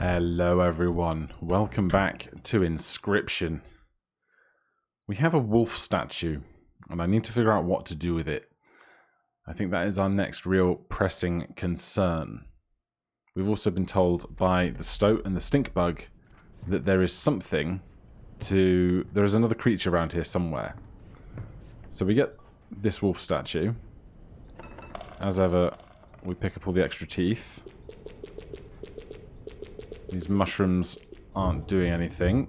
Hello everyone, welcome back to Inscryption. We have a wolf statue, and I need to figure out what to do with it. I think that is our next real pressing concern. We've also been told by the stoat and the stink bug that there is another creature around here somewhere. So we get this wolf statue. As ever, we pick up all the extra teeth. These mushrooms aren't doing anything.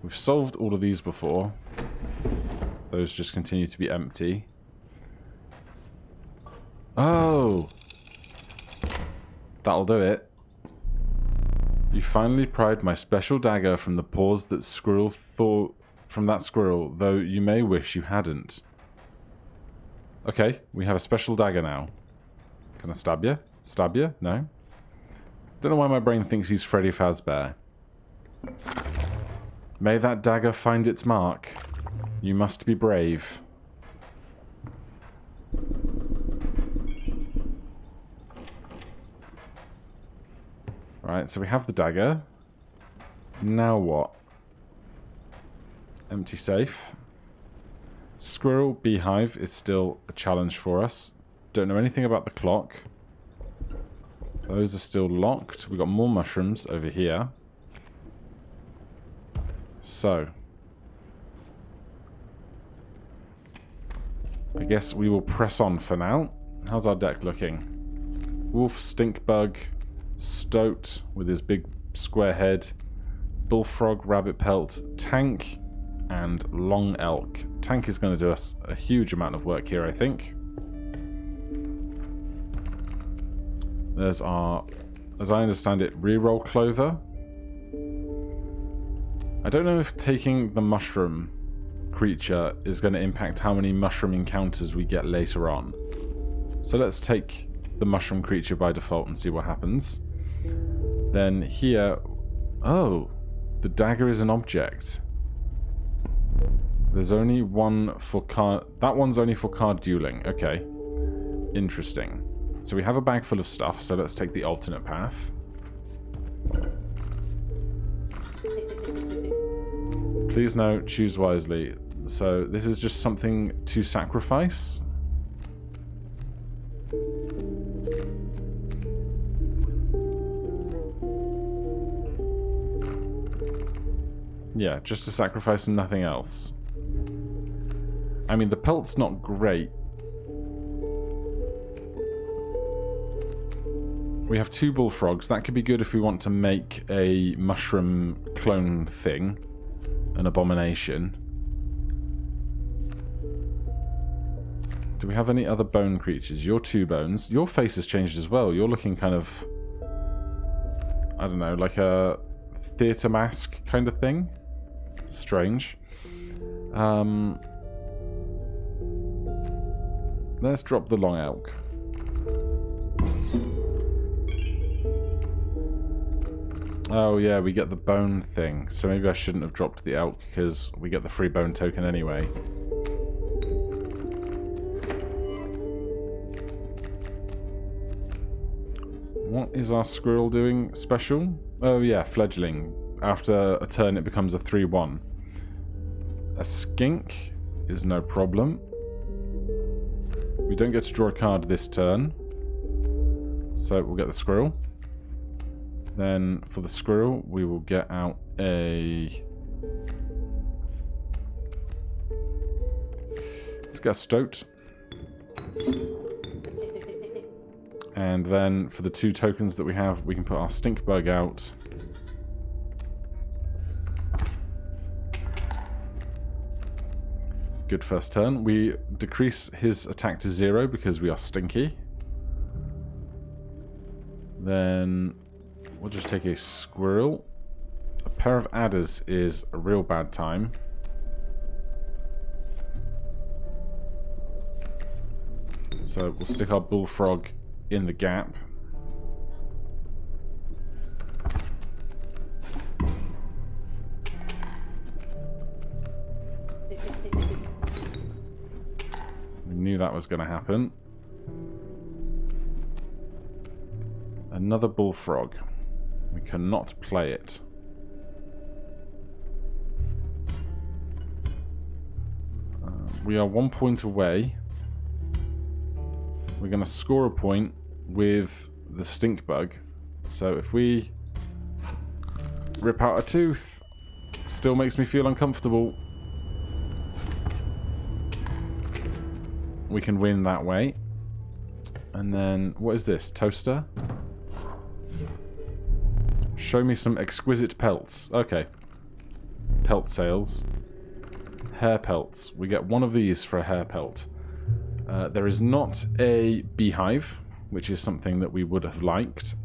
We've solved all of these before. Those just continue to be empty. Oh! That'll do it. You finally pried my special dagger from the paws that from that squirrel, though you may wish you hadn't. Okay, we have a special dagger now. Can I stab you? Stab you? No? Don't know why my brain thinks he's Freddy Fazbear. May that dagger find its mark. You must be brave. Right, so we have the dagger. Now what? Empty safe. Squirrel Beehive is still a challenge for us. Don't know anything about the clock. Those are still locked. We've got more mushrooms over here. So, I guess we will press on for now. How's our deck looking? Wolf, stink bug, stoat with his big square head, bullfrog, rabbit pelt, tank, and long elk. Tank is going to do us a huge amount of work here, I think. There's our, as I understand it, reroll clover. I don't know if taking the mushroom creature is going to impact how many mushroom encounters we get later on. So let's take the mushroom creature by default and see what happens. Then here... Oh! The dagger is an object. There's only one for card... That one's only for card dueling. Okay. Interesting. So we have a bag full of stuff, so let's take the alternate path. Please no, choose wisely. So this is just something to sacrifice. Yeah, just to sacrifice and nothing else. I mean, the pelt's not great. We have 2 bullfrogs. That could be good if we want to make a mushroom clone thing. An abomination. Do we have any other bone creatures? You're 2 bones. Your face has changed as well. You're looking kind of... I don't know, like a theatre mask kind of thing. Strange. Let's drop the long elk. Oh yeah, we get the bone thing. So maybe I shouldn't have dropped the elk because we get the free bone token anyway. What is our squirrel doing special? Oh yeah, fledgling. After a turn it becomes a 3-1. A skink is no problem. We don't get to draw a card this turn. So we'll get the squirrel. Then for the squirrel, we will get out a... Let's get a stoat. And then for the 2 tokens that we have, we can put our stink bug out. Good first turn. We decrease his attack to 0 because we are stinky. Then... we'll just take a squirrel. A pair of adders is a real bad time. So we'll stick our bullfrog in the gap. We knew that was going to happen. Another bullfrog. We cannot play it. We are 1 point away. We're going to score a point with the stink bug. So if we rip out a tooth, it still makes me feel uncomfortable. We can win that way. And then, what is this? Toaster? Show me some exquisite pelts. Okay. Pelt sales. Hair pelts. We get one of these for a hair pelt. There is not a beehive, which is something that we would have liked.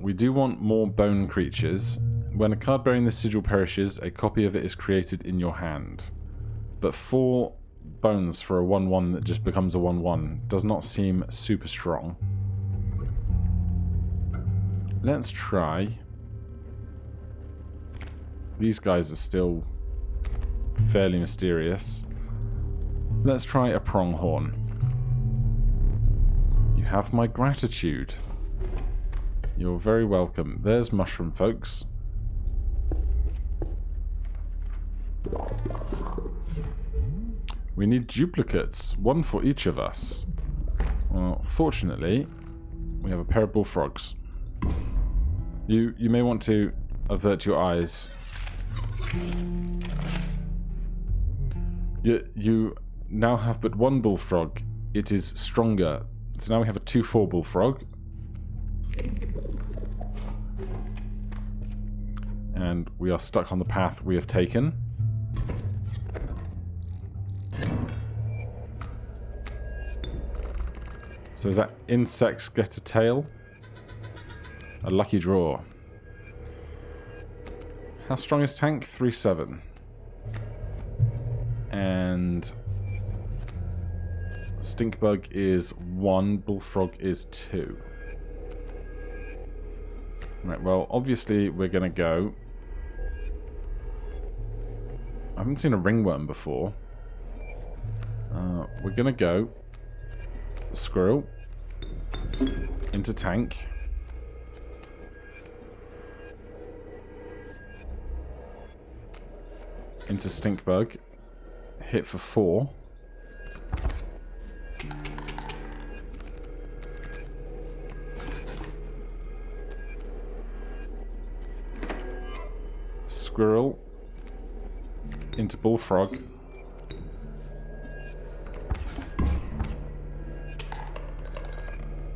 We do want more bone creatures. When a card bearing this sigil perishes, a copy of it is created in your hand. But 4 bones for a 1-1 that just becomes a 1-1 does not seem super strong. Let's try. These guys are still fairly mysterious. Let's try a pronghorn. You have my gratitude. You're very welcome. There's mushroom, folks. We need duplicates, 1 for each of us. Well, fortunately, we have a pair of bullfrogs. You may want to avert your eyes. You now have but 1 bullfrog. It is stronger. So now we have a 2/4 bullfrog. And we are stuck on the path we have taken. So is that insects get a tail? A lucky draw. How strong is tank? 3/7. And stinkbug is 1, bullfrog is 2. Right, well, obviously we're going to go... I haven't seen a ringworm before. We're going to go squirrel into tank. Into stinkbug. Hit for 4. Squirrel into bullfrog.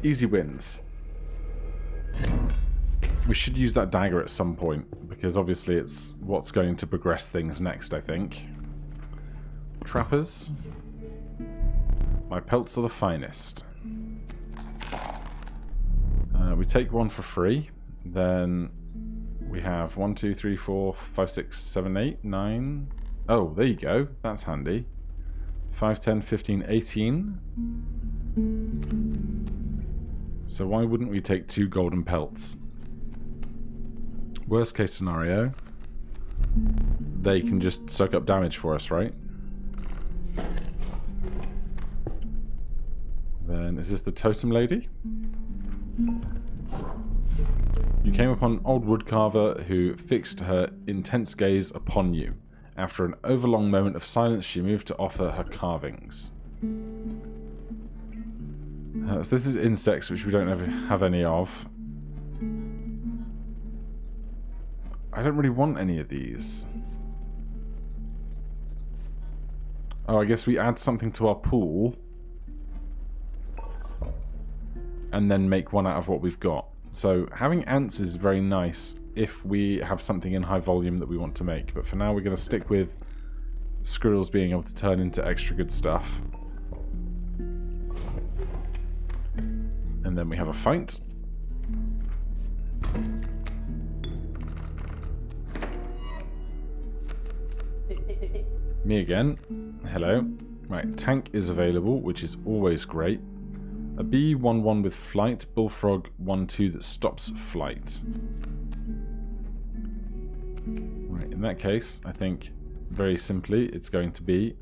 Easy wins. We should use that dagger at some point, because obviously it's what's going to progress things next, I think. Trappers. My pelts are the finest. We take 1 for free. Then we have 1, 2, 3, 4, 5, 6, 7, 8, 9. Oh, there you go. That's handy. 5, 10, 15, 18. So why wouldn't we take 2 golden pelts? Worst case scenario, they can just soak up damage for us, right? Then, is this the totem lady? You came upon old Woodcarver who fixed her intense gaze upon you. After an overlong moment of silence, she moved to offer her carvings. So this is insects, which we don't ever have any of. I don't really want any of these. Oh, I guess we add something to our pool. And then make 1 out of what we've got. So having ants is very nice if we have something in high volume that we want to make. But for now we're going to stick with squirrels being able to turn into extra good stuff. And then we have a fight. Me again. Hello. Right, tank is available, which is always great. A bee 1/1 with flight, bullfrog 1/2 that stops flight. Right, in that case, I think very simply it's going to be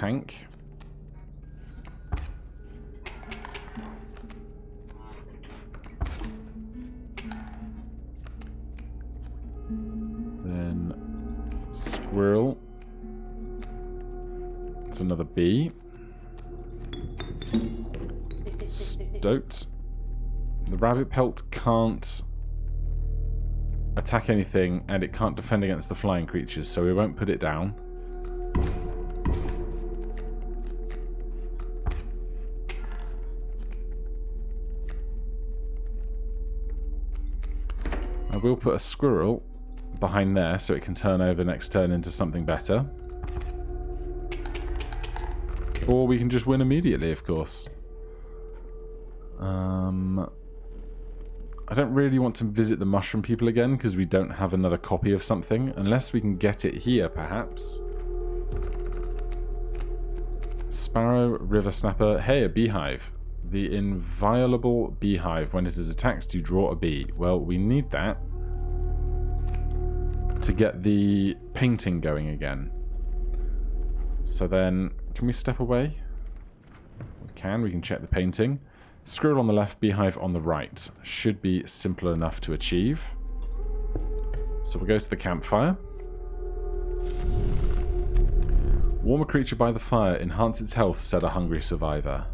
Tank. Then Squirrel. It's another bee. Stoat. The rabbit pelt can't attack anything, and it can't defend against the flying creatures, so we won't put it down. I will put a squirrel behind there so it can turn over next turn into something better. Or we can just win immediately, of course. I don't really want to visit the mushroom people again because we don't have another copy of something. Unless we can get it here, perhaps. Sparrow, River Snapper. Hey, a beehive. The Inviolable Beehive. When it is attacked, you draw a bee. Well, we need that to get the painting going again. So then, can we step away? We can check the painting. Squirrel on the left, beehive on the right. Should be simple enough to achieve. So we'll go to the campfire. Warm a creature by the fire, enhance its health, said a hungry survivor.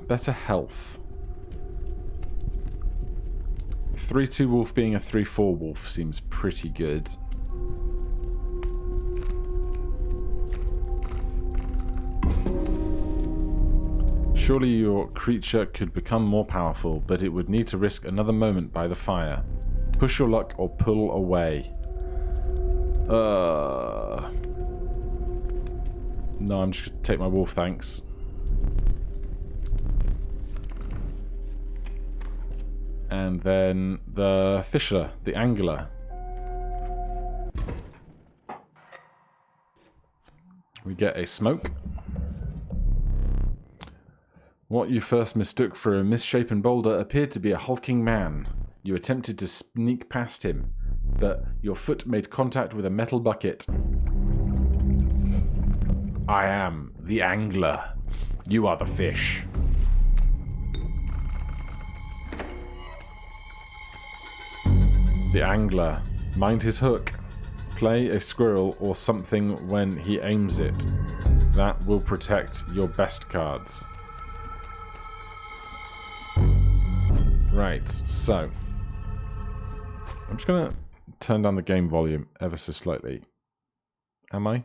Better health. 3-2 wolf being a 3-4 wolf seems pretty good. Surely your creature could become more powerful, but it would need to risk another moment by the fire. Push your luck or pull away. No, I'm just going to take my wolf, thanks. And then the fisher, the angler. We get a smoke. What you first mistook for a misshapen boulder appeared to be a hulking man. You attempted to sneak past him, but your foot made contact with a metal bucket. I am the angler. You are the fish. The angler. Mind his hook. Play a squirrel or something when he aims it. That will protect your best cards. Right, so I'm just going to turn down the game volume ever so slightly. Am I?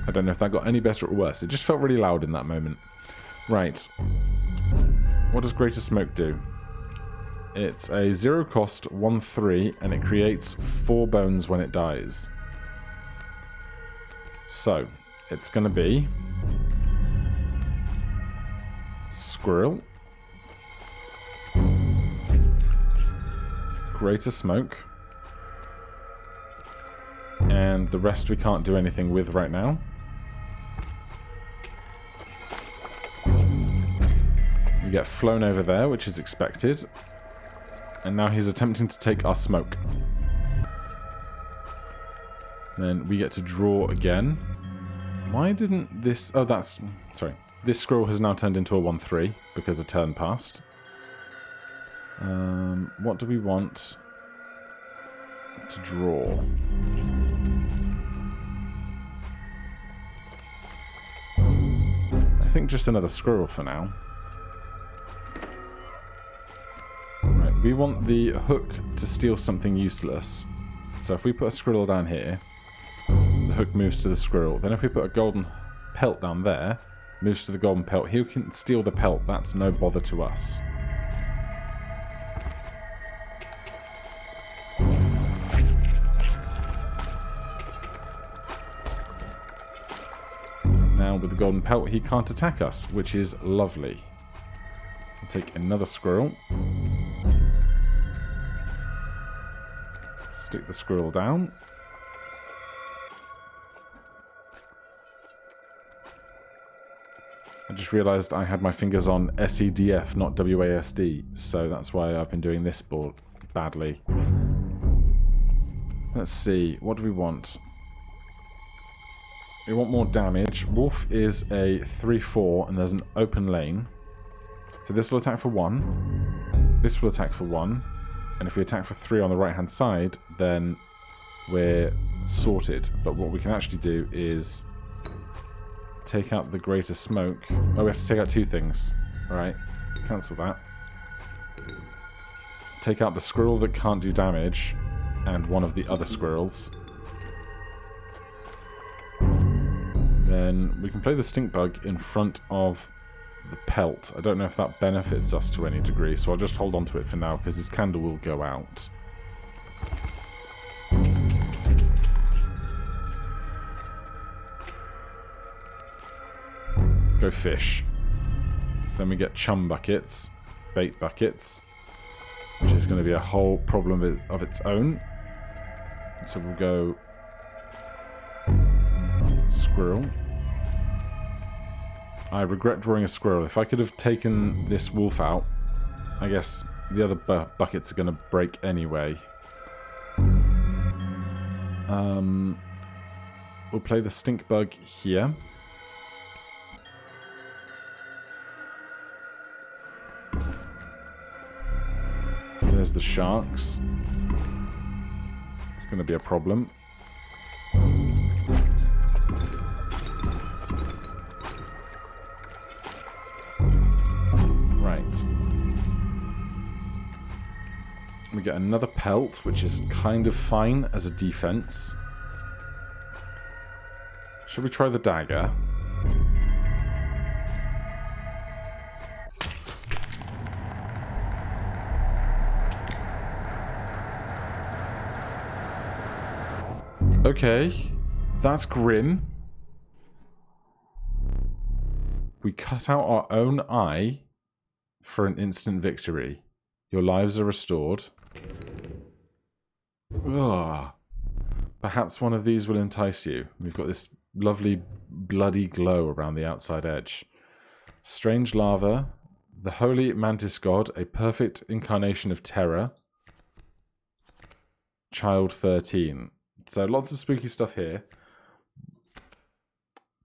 I don't know if that got any better or worse. It just felt really loud in that moment. Right. What does Greater Smoke do? It's a 0 cost, 1/3, and it creates 4 bones when it dies. So, it's going to be Squirrel, Greater Smoke, and the rest we can't do anything with right now. We get flown over there, which is expected. And now he's attempting to take our smoke. Then we get to draw again. Why didn't this... Oh, that's... Sorry. This squirrel has now turned into a 1/3 because a turn passed. What do we want to draw? I think just another squirrel for now. We want the hook to steal something useless. So if we put a squirrel down here, the hook moves to the squirrel. Then if we put a golden pelt down there, moves to the golden pelt. He can steal the pelt. That's no bother to us. Now with the golden pelt, he can't attack us, which is lovely. We'll take another squirrel. Stick the squirrel down. just realised I had my fingers on SEDF, not WASD, so that's why I've been doing this board badly. Let's see, what do we want? We want more damage. Wolf is a 3-4 and there's an open lane. So this will attack for 1. This will attack for 1. And if we attack for 3 on the right hand side, then we're sorted. But what we can actually do is take out the greater smoke. Oh, we have to take out 2 things. Alright, cancel that. Take out the squirrel that can't do damage and one of the other squirrels. Then we can play the stink bug in front of the pelt. I don't know if that benefits us to any degree, so I'll just hold on to it for now because his candle will go out. Go fish. So then we get chum buckets, bait buckets, which is going to be a whole problem of its own. So we'll go squirrel. I regret drawing a squirrel. If I could have taken this wolf out, I guess the other buckets are going to break anyway. We'll play the stink bug here. There's the sharks. It's going to be a problem. We get another pelt, which is kind of fine as a defense. Should we try the dagger? Okay, that's grim. We cut out our own eye for an instant victory. Your lives are restored. Ugh. Perhaps one of these will entice you. We've got this lovely bloody glow around the outside edge. Strange lava. The holy mantis god, a perfect incarnation of terror. Child 13. So lots of spooky stuff here.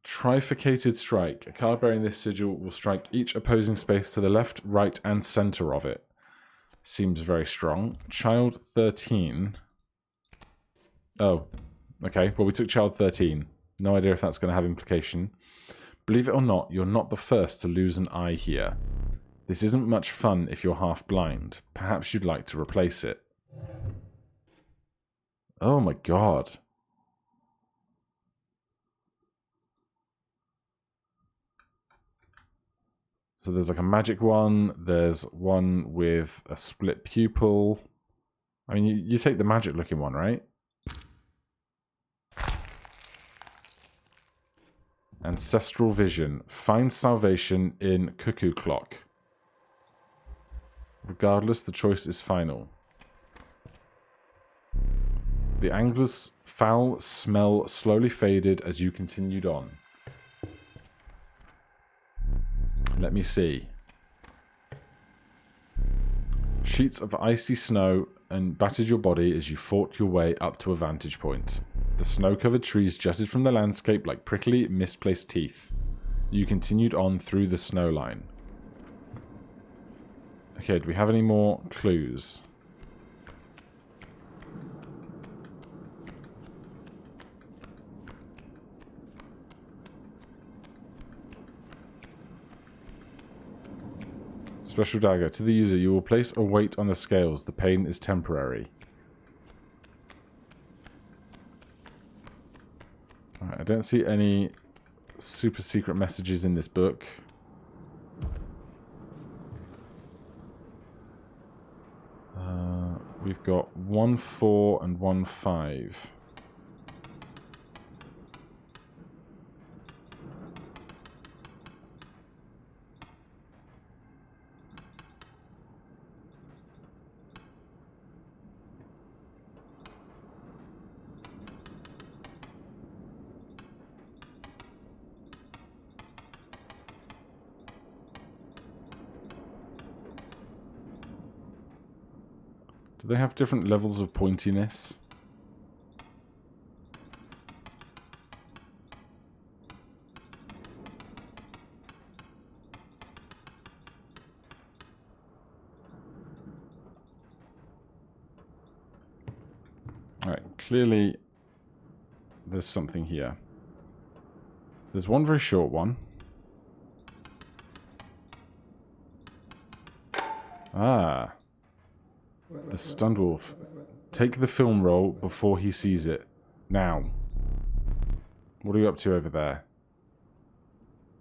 Trifurcated strike. A card bearing this sigil will strike each opposing space to the left, right, and center of it. Seems very strong. Child 13. Oh, okay. Well, we took Child 13. No idea if that's going to have implication. Believe it or not, you're not the first to lose an eye here. This isn't much fun if you're half blind. Perhaps you'd like to replace it. Oh my god. So there's like a magic one. There's one with a split pupil. I mean, you take the magic looking one, right? Ancestral vision. Find salvation in Cuckoo Clock. Regardless, the choice is final. The angler's foul smell slowly faded as you continued on. Let me see. Sheets of icy snow and battered your body as you fought your way up to a vantage point. The snow-covered trees jutted from the landscape like prickly, misplaced teeth. You continued on through the snow line. Okay, do we have any more clues? Special dagger. To the user, you will place a weight on the scales. The pain is temporary. Alright, I don't see any super secret messages in this book. We've got 1-4 and 1-5. Do they have different levels of pointiness? Alright, clearly there's something here. There's one very short one. Ah. The stunned wolf. Take the film roll before he sees it. Now. What are you up to over there?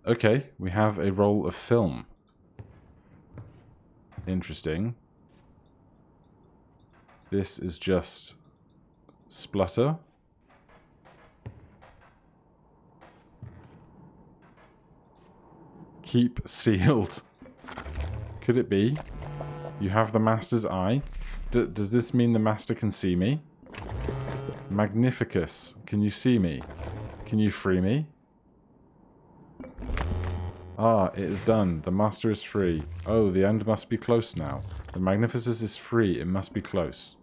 Okay, we have a roll of film. Interesting. This is just splutter. Keep sealed. Could it be? You have the master's eye. Does this mean the master can see me? Magnificus, can you see me? Can you free me? Ah, it is done. The master is free. Oh, the end must be close now. The Magnificus is free. It must be close.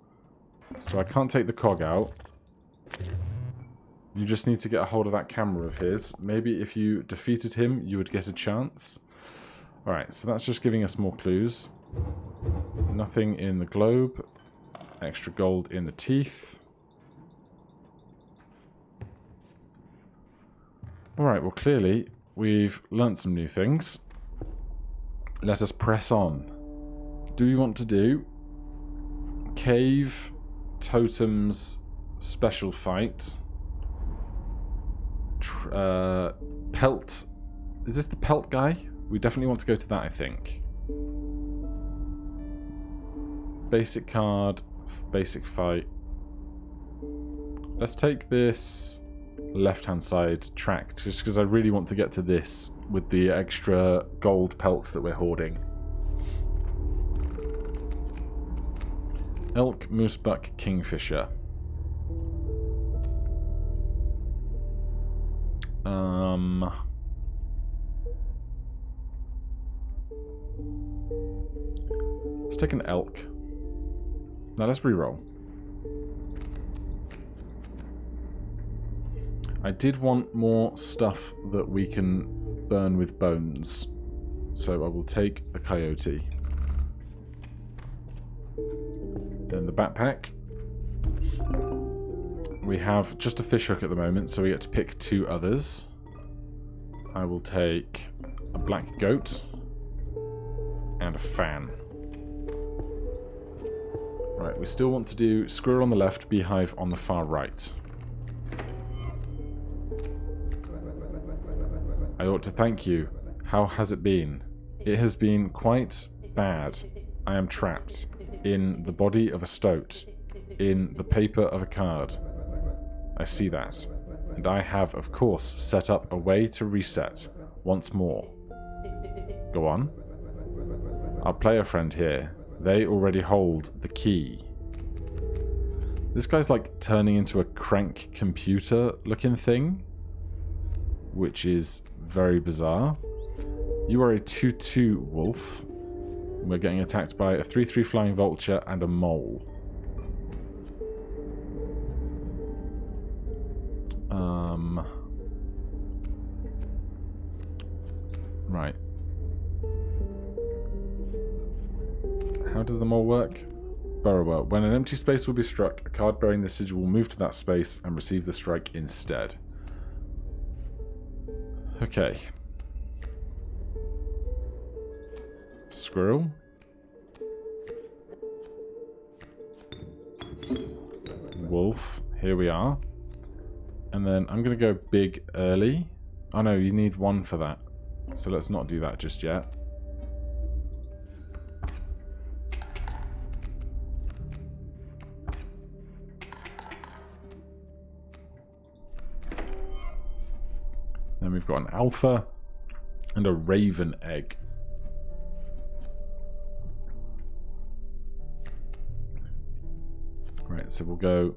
So I can't take the cog out. You just need to get a hold of that camera of his. Maybe if you defeated him, you would get a chance. Alright, so that's just giving us more clues. Nothing in the globe. Extra gold in the teeth. Alright, well clearly we've learnt some new things. Let us press on. Do we want to do cave, totems, special fight, pelt? Is this the pelt guy? We definitely want to go to that, I think. Basic card, basic fight. Let's take this left-hand side track, just because I really want to get to this with the extra gold pelts that we're hoarding. Elk, moosebuck, kingfisher. Let's take an elk. Now let's reroll. I did want more stuff that we can burn with bones, so I will take a coyote. Then the backpack. We have just a fishhook at the moment, so we get to pick 2 others. I will take a black goat and a fan. Right, we still want to do squirrel on the left, beehive on the far right. I ought to thank you. How has it been? It has been quite bad. I am trapped in the body of a stoat, in the paper of a card. I see that. And I have, of course, set up a way to reset once more. Go on. Our player friend here. They already hold the key. This guy's like turning into a crank computer looking thing, which is very bizarre. You are a 2/2 wolf. We're getting attacked by a 3/3 flying vulture and a mole. Right. How does the mole work? Burrower. When an empty space will be struck, a card bearing the sigil will move to that space and receive the strike instead. Okay. Squirrel. Wolf. Here we are. And then I'm going to go big early. Oh no, you need 1 for that. So let's not do that just yet. Then we've got an alpha and a raven egg. Right, so we'll go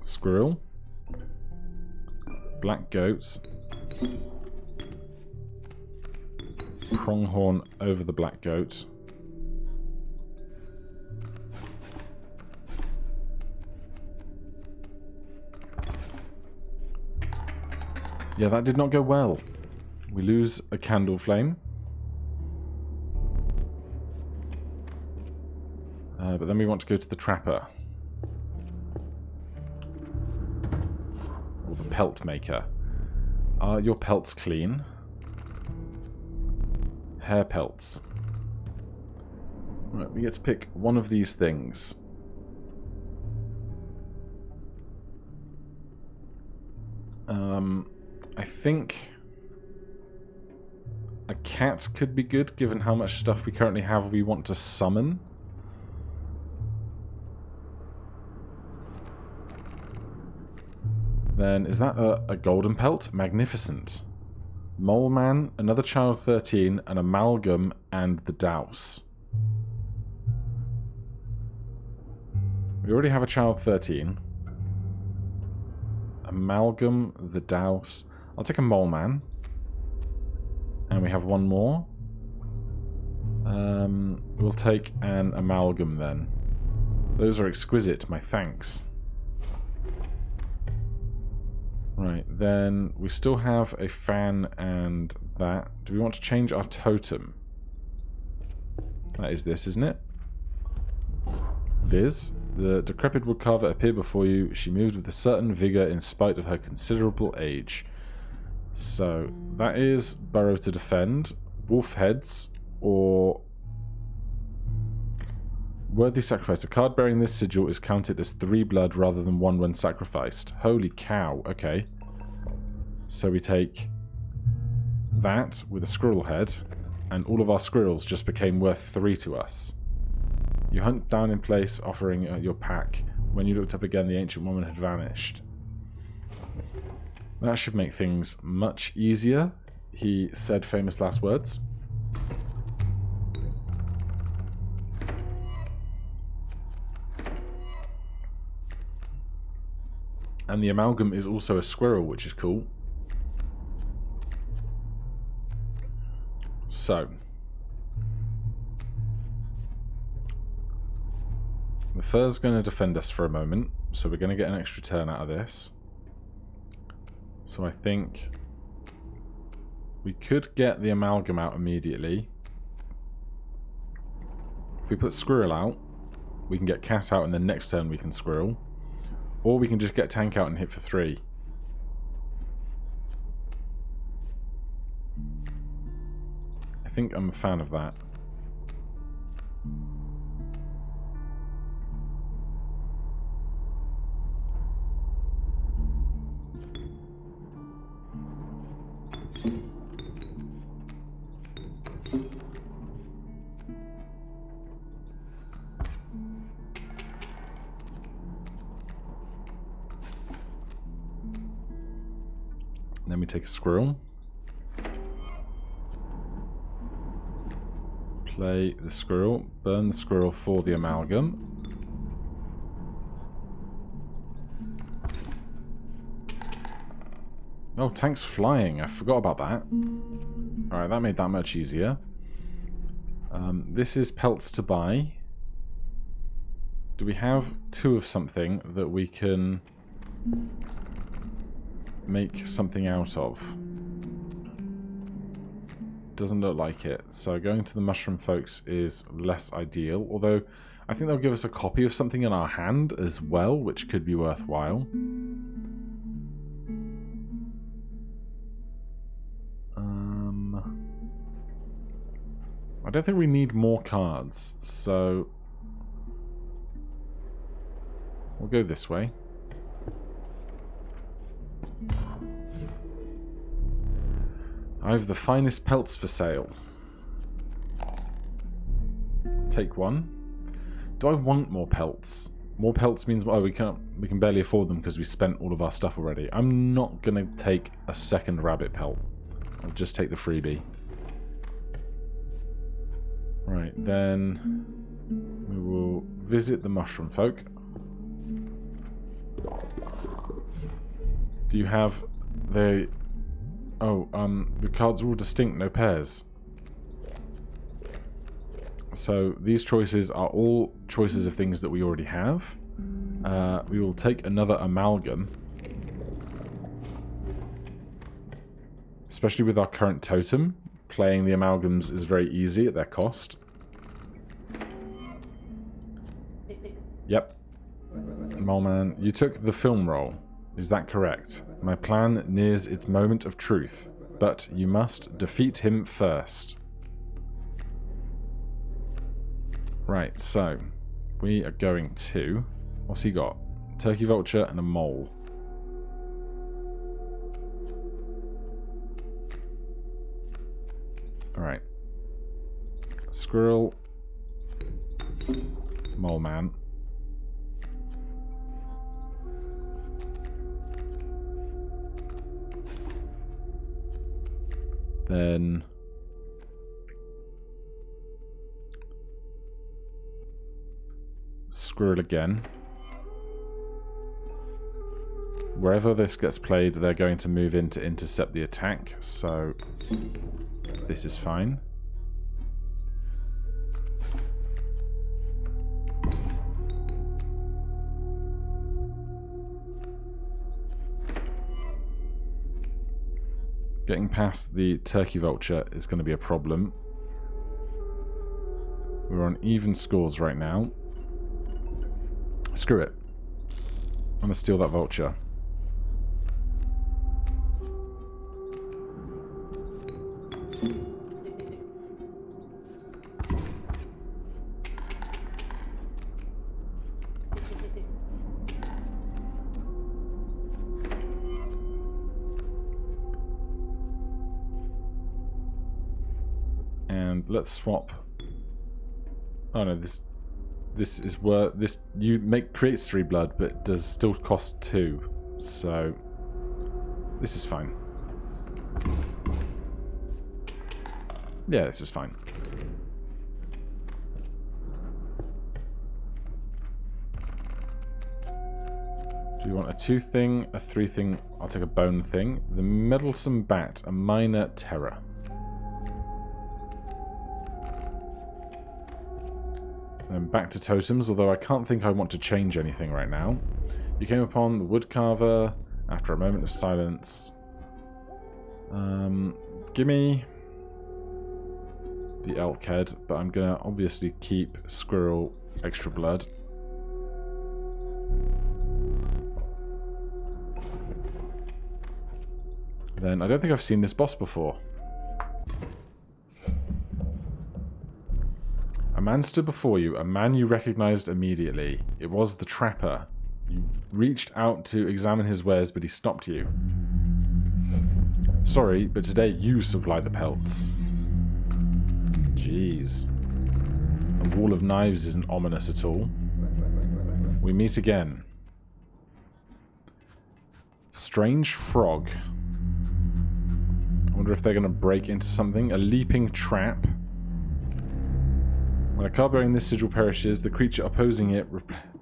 squirrel, black goats, pronghorn over the black goat, Yeah, that did not go well. We lose a candle flame. But then we want to go to the trapper. Or the pelt maker. Are your pelts clean? Hair pelts. Right, we get to pick one of these things. I think a cat could be good, given how much stuff we currently have we want to summon. Then, is that a golden pelt? Magnificent. Mole Man, another child 13, an amalgam, and the douse. We already have a child 13. Amalgam, the douse. I'll take a mole man. And we have one more. We'll take an amalgam then. Those are exquisite, my thanks. Right, then we still have a fan and that. Do we want to change our totem? That is this, isn't it? It is. The decrepit woodcarver appeared before you. She moved with a certain vigor in spite of her considerable age. So, that is burrow to defend, wolf heads, or worthy sacrifice. A card bearing this sigil is counted as 3 blood rather than 1 when sacrificed. Holy cow, okay. So we take that with a squirrel head, and all of our squirrels just became worth 3 to us. You hunt down in place, offering your pack. When you looked up again, the ancient woman had vanished. That should make things much easier. He said famous last words. And the amalgam is also a squirrel, which is cool. So, the fur's going to defend us for a moment, so we're going to get an extra turn out of this. So I think we could get the amalgam out immediately. If we put squirrel out, we can get cat out, and then next turn we can squirrel. Or we can just get tank out and hit for 3. I think I'm a fan of that. Then we take a squirrel. Play the squirrel. Burn the squirrel for the amalgam. Oh, tank's flying. I forgot about that. Alright, that made that much easier. This is pelts to buy. Do we have 2 of something that we can make something out of? Doesn't look like it. So going to the mushroom folks is less ideal. Although, I think they'll give us a copy of something in our hand as well, which could be worthwhile. I don't think we need more cards, so we'll go this way. I have the finest pelts for sale. Take 1. Do I want more pelts? More pelts means, oh, we can barely afford them because we spent all of our stuff already. I'm not gonna take a second rabbit pelt. I'll just take the freebie. Right, then we will visit the mushroom folk. Do you have the... Oh, the cards are all distinct, no pairs. So these choices are all choices of things that we already have. We will take another amalgam. Especially with our current totem, playing the amalgams is very easy at their cost. Yep. Moleman, you took the film role. Is that correct? My plan nears its moment of truth, but you must defeat him first. Right, so we are going to... What's he got? Turkey vulture and a mole. Alright. Squirrel. Mole man. Then... Squirrel again. Wherever this gets played, they're going to move in to intercept the attack, so this is fine. Getting past the turkey vulture is going to be a problem. We're on even scores right now. Screw it. I'm going to steal that vulture. And let's swap. Oh no, this is where this creates 3 blood, but it does still cost 2. So this is fine. Yeah, this is fine. Do you want a 2 thing, a 3 thing? I'll take a bone thing. The meddlesome bat, a minor terror. And back to totems, although I can't think I want to change anything right now. You came upon the Woodcarver after a moment of silence. Give me the elk head, but I'm going to obviously keep Squirrel extra blood. Then I don't think I've seen this boss before. A man stood before you, a man you recognized immediately. It was the trapper. You reached out to examine his wares, but he stopped you. Sorry, but today you supply the pelts. Jeez. A wall of knives isn't ominous at all. We meet again. Strange frog. I wonder if they're going to break into something. A leaping trap. When a card bearing this sigil perishes, the creature opposing it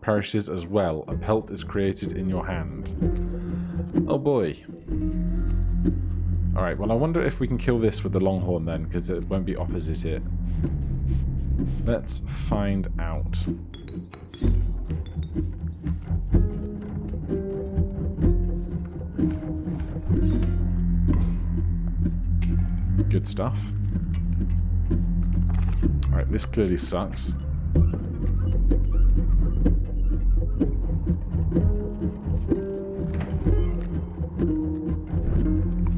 perishes as well. A pelt is created in your hand. Oh boy. Alright, well I wonder if we can kill this with the longhorn then, because it won't be opposite it. Let's find out. Good stuff. Alright, this clearly sucks.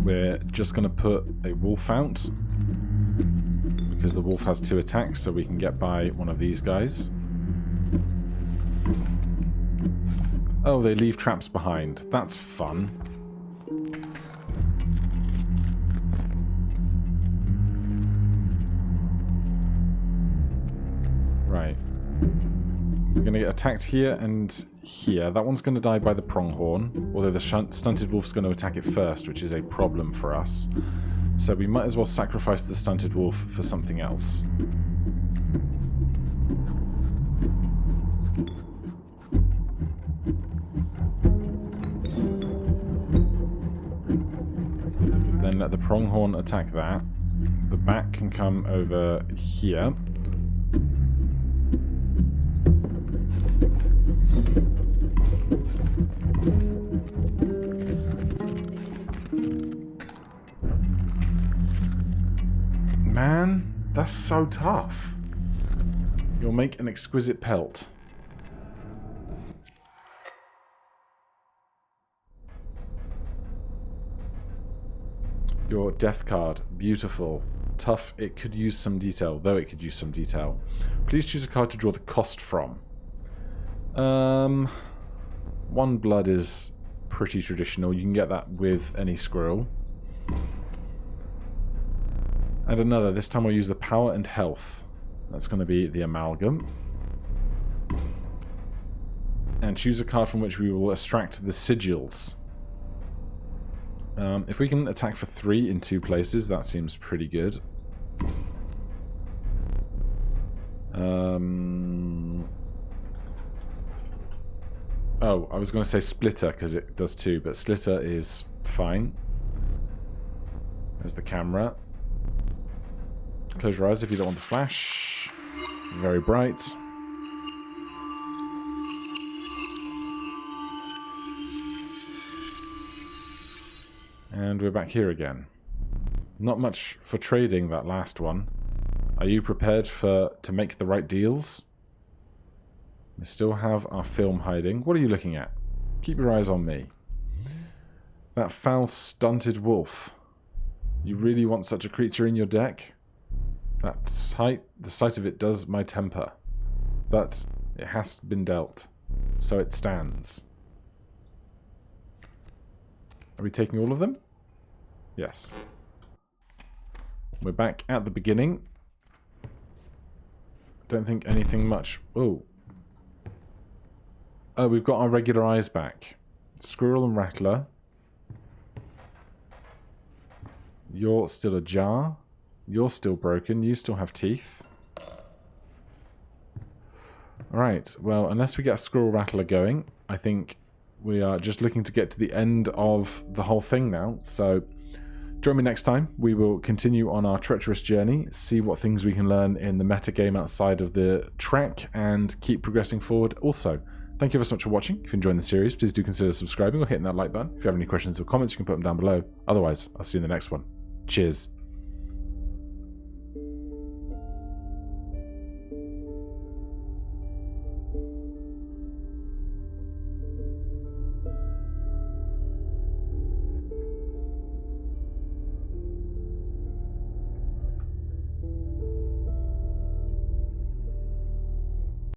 We're just going to put a wolf out, because the wolf has 2 attacks, so we can get by one of these guys. Oh, they leave traps behind. That's fun. Right. We're going to get attacked here and here. That one's going to die by the pronghorn, although the stunted wolf's going to attack it first, which is a problem for us. So we might as well sacrifice the stunted wolf for something else. Then let the pronghorn attack that. The bat can come over here. That's so tough. You'll make an exquisite pelt. Your death card. Beautiful. Tough. It could use some detail, though it could use some detail. Please choose a card to draw the cost from. 1 blood is pretty traditional. You can get that with any squirrel. And another. This time I'll use the power and health. That's going to be the amalgam. And choose a card from which we will extract the sigils. If we can attack for 3 in 2 places, that seems pretty good. Oh, I was going to say splitter because it does 2, but slitter is fine. There's the camera. Close your eyes if you don't want the flash. Very bright. And we're back here again. Not much for trading, that last one. Are you prepared to make the right deals? We still have our film hiding. What are you looking at? Keep your eyes on me. That foul, stunted wolf. You really want such a creature in your deck? The sight of it does my temper. But it has been dealt. So it stands. Are we taking all of them? Yes. We're back at the beginning. Don't think anything much... Oh. Oh, we've got our regular eyes back. Squirrel and Rattler. You're still ajar. You're still broken. You still have teeth. Alright, well, unless we get a Squirrel Rattler going, I think we are just looking to get to the end of the whole thing now. So, join me next time. We will continue on our treacherous journey, see what things we can learn in the meta game outside of the track, and keep progressing forward also. Thank you ever so much for watching. If you enjoyed the series, please do consider subscribing or hitting that like button. If you have any questions or comments, you can put them down below. Otherwise, I'll see you in the next one. Cheers.